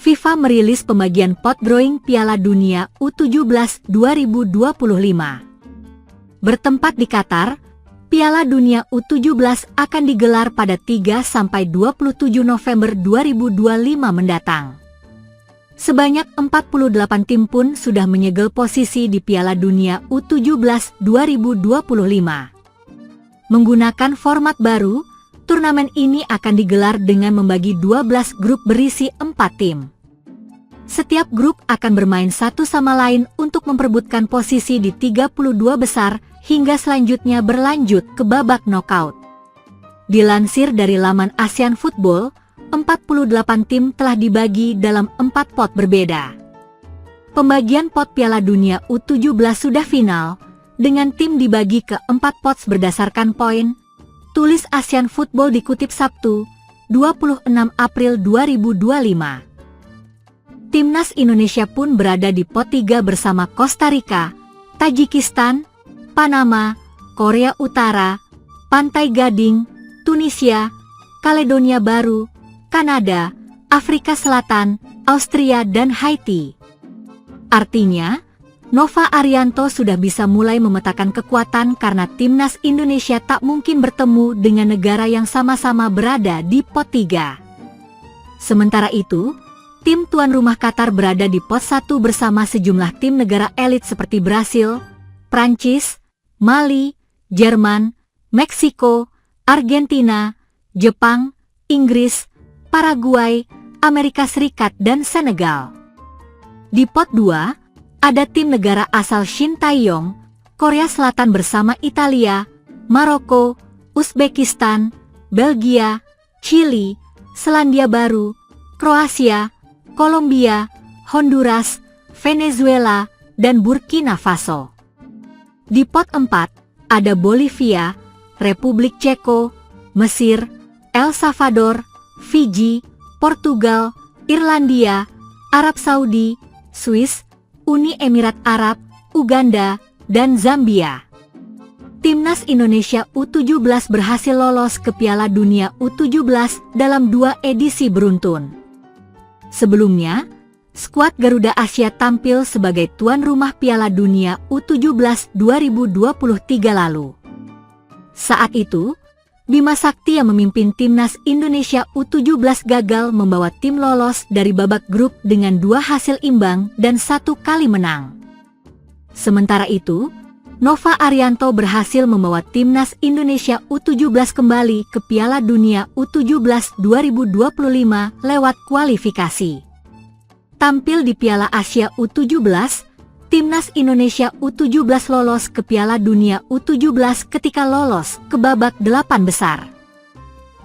FIFA merilis pembagian pot drawing Piala Dunia U17 2025. Bertempat di Qatar, Piala Dunia U17 akan digelar pada 3–27 November 2025 mendatang. Sebanyak 48 tim pun sudah menyegel posisi di Piala Dunia U17 2025. Menggunakan format baru, turnamen ini akan digelar dengan membagi 12 grup berisi 4 tim. Setiap grup akan bermain satu sama lain untuk memperebutkan posisi di 32 besar hingga selanjutnya berlanjut ke babak knockout. Dilansir dari laman Asian Football, 48 tim telah dibagi dalam 4 pot berbeda. Pembagian pot Piala Dunia U17 sudah final, dengan tim dibagi ke 4 pots berdasarkan poin, tulis Asian Football dikutip Sabtu, 26 April 2025. Timnas Indonesia pun berada di pot 3 bersama Costa Rica, Tajikistan, Panama, Korea Utara, Pantai Gading, Tunisia, Kaledonia Baru, Kanada, Afrika Selatan, Austria dan Haiti. Artinya, Nova Arianto sudah bisa mulai memetakan kekuatan karena Timnas Indonesia tak mungkin bertemu dengan negara yang sama-sama berada di pot 3. Sementara itu, tim tuan rumah Qatar berada di pot 1 bersama sejumlah tim negara elit seperti Brasil, Prancis, Mali, Jerman, Meksiko, Argentina, Jepang, Inggris, Paraguay, Amerika Serikat dan Senegal. Di pot 2, ada tim negara asal Shin Tae-yong, Korea Selatan bersama Italia, Maroko, Uzbekistan, Belgia, Chili, Selandia Baru, Kroasia, Kolombia, Honduras, Venezuela, dan Burkina Faso. Di pot 4, ada Bolivia, Republik Ceko, Mesir, El Salvador, Fiji, Portugal, Irlandia, Arab Saudi, Swiss, Uni Emirat Arab, Uganda, dan Zambia. Timnas Indonesia U17 berhasil lolos ke Piala Dunia U17 dalam 2 edisi beruntun. Sebelumnya, skuad Garuda Asia tampil sebagai tuan rumah Piala Dunia U17 2023 lalu. Saat itu, Bima Sakti yang memimpin Timnas Indonesia U17 gagal membawa tim lolos dari babak grup dengan 2 hasil imbang dan 1 kali menang. Sementara itu, Nova Arianto berhasil membawa Timnas Indonesia U17 kembali ke Piala Dunia U17 2025 lewat kualifikasi. Tampil di Piala Asia U17, Timnas Indonesia U17 lolos ke Piala Dunia U17 ketika lolos ke babak 8 besar.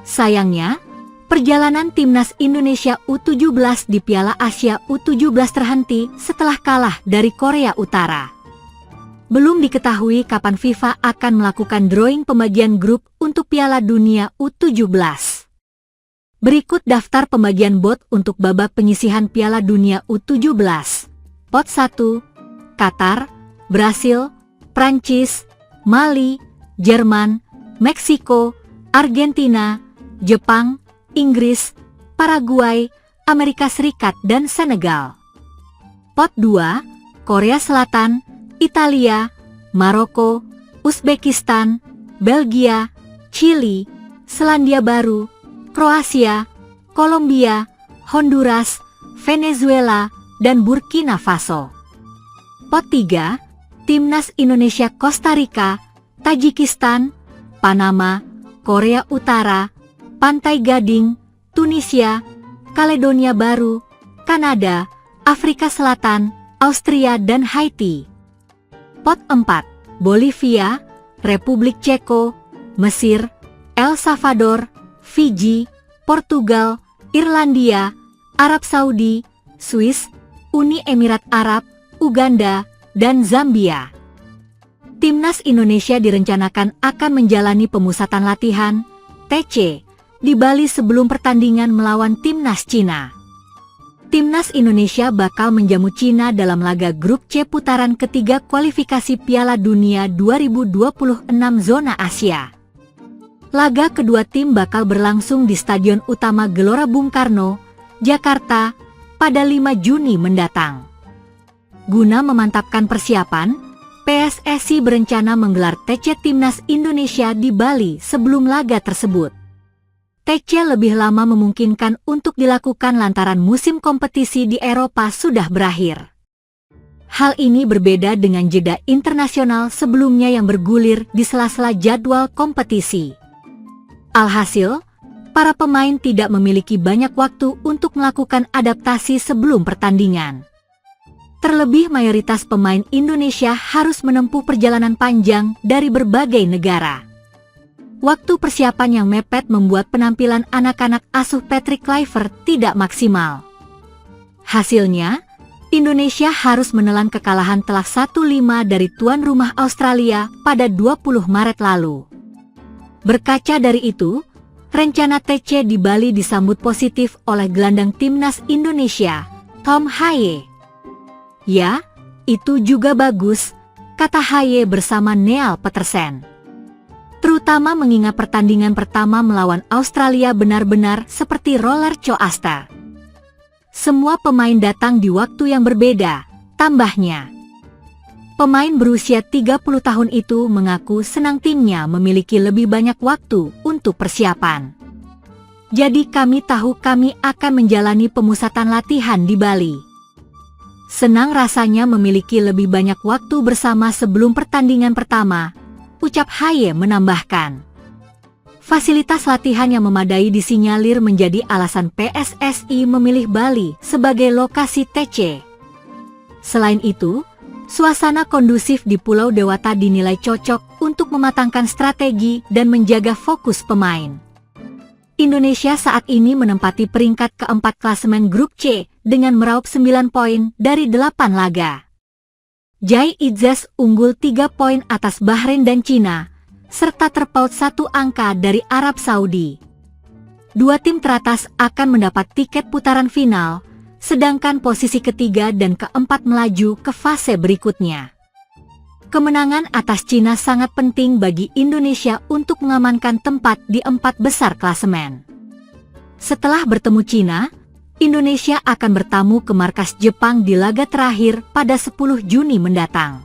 Sayangnya, perjalanan Timnas Indonesia U17 di Piala Asia U17 terhenti setelah kalah dari Korea Utara. Belum diketahui kapan FIFA akan melakukan drawing pembagian grup untuk Piala Dunia U17. Berikut daftar pembagian bot untuk babak penyisihan Piala Dunia U17. Pot 1, Qatar, Brasil, Prancis, Mali, Jerman, Meksiko, Argentina, Jepang, Inggris, Paraguay, Amerika Serikat dan Senegal. Pot 2, Korea Selatan, Italia, Maroko, Uzbekistan, Belgia, Chili, Selandia Baru, Kroasia, Kolombia, Honduras, Venezuela, dan Burkina Faso. Pot 3, Timnas Indonesia Costa Rica, Tajikistan, Panama, Korea Utara, Pantai Gading, Tunisia, Kaledonia Baru, Kanada, Afrika Selatan, Austria dan Haiti. Pot 4, Bolivia, Republik Ceko, Mesir, El Salvador, Fiji, Portugal, Irlandia, Arab Saudi, Swiss, Uni Emirat Arab, Uganda, dan Zambia. Timnas Indonesia direncanakan akan menjalani pemusatan latihan (TC) di Bali sebelum pertandingan melawan Timnas Cina. Timnas Indonesia bakal menjamu Cina dalam laga grup C putaran ketiga kualifikasi Piala Dunia 2026 zona Asia. Laga kedua tim bakal berlangsung di Stadion Utama Gelora Bung Karno, Jakarta, pada 5 Juni mendatang. Guna memantapkan persiapan, PSSI berencana menggelar TC Timnas Indonesia di Bali sebelum laga tersebut. TC lebih lama memungkinkan untuk dilakukan lantaran musim kompetisi di Eropa sudah berakhir. Hal ini berbeda dengan jeda internasional sebelumnya yang bergulir di sela-sela jadwal kompetisi. Alhasil, para pemain tidak memiliki banyak waktu untuk melakukan adaptasi sebelum pertandingan. Terlebih mayoritas pemain Indonesia harus menempuh perjalanan panjang dari berbagai negara. Waktu persiapan yang mepet membuat penampilan anak-anak asuh Patrick Kluivert tidak maksimal. Hasilnya, Indonesia harus menelan kekalahan telak 1-5 dari tuan rumah Australia pada 20 Maret lalu. Berkaca dari itu, rencana TC di Bali disambut positif oleh gelandang timnas Indonesia, Tom Haye. "Ya, itu juga bagus," kata Haye bersama Neal Petersen. Terutama mengingat pertandingan pertama melawan Australia benar-benar seperti roller coaster. Semua pemain datang di waktu yang berbeda, tambahnya. Pemain berusia 30 tahun itu mengaku senang timnya memiliki lebih banyak waktu untuk persiapan. "Jadi kami tahu kami akan menjalani pemusatan latihan di Bali. Senang rasanya memiliki lebih banyak waktu bersama sebelum pertandingan pertama," ucap Haye menambahkan. Fasilitas latihan yang memadai disinyalir menjadi alasan PSSI memilih Bali sebagai lokasi TC. Selain itu, suasana kondusif di Pulau Dewata dinilai cocok untuk mematangkan strategi dan menjaga fokus pemain. Indonesia saat ini menempati peringkat keempat klasemen grup C dengan meraup 9 poin dari 8 laga. Jai Itzes unggul 3 poin atas Bahrain dan Cina, serta terpaut 1 angka dari Arab Saudi. Dua tim teratas akan mendapat tiket putaran final, sedangkan posisi ketiga dan keempat melaju ke fase berikutnya. Kemenangan atas Cina sangat penting bagi Indonesia untuk mengamankan tempat di 4 besar klasemen. Setelah bertemu Cina, Indonesia akan bertamu ke markas Jepang di laga terakhir pada 10 Juni mendatang.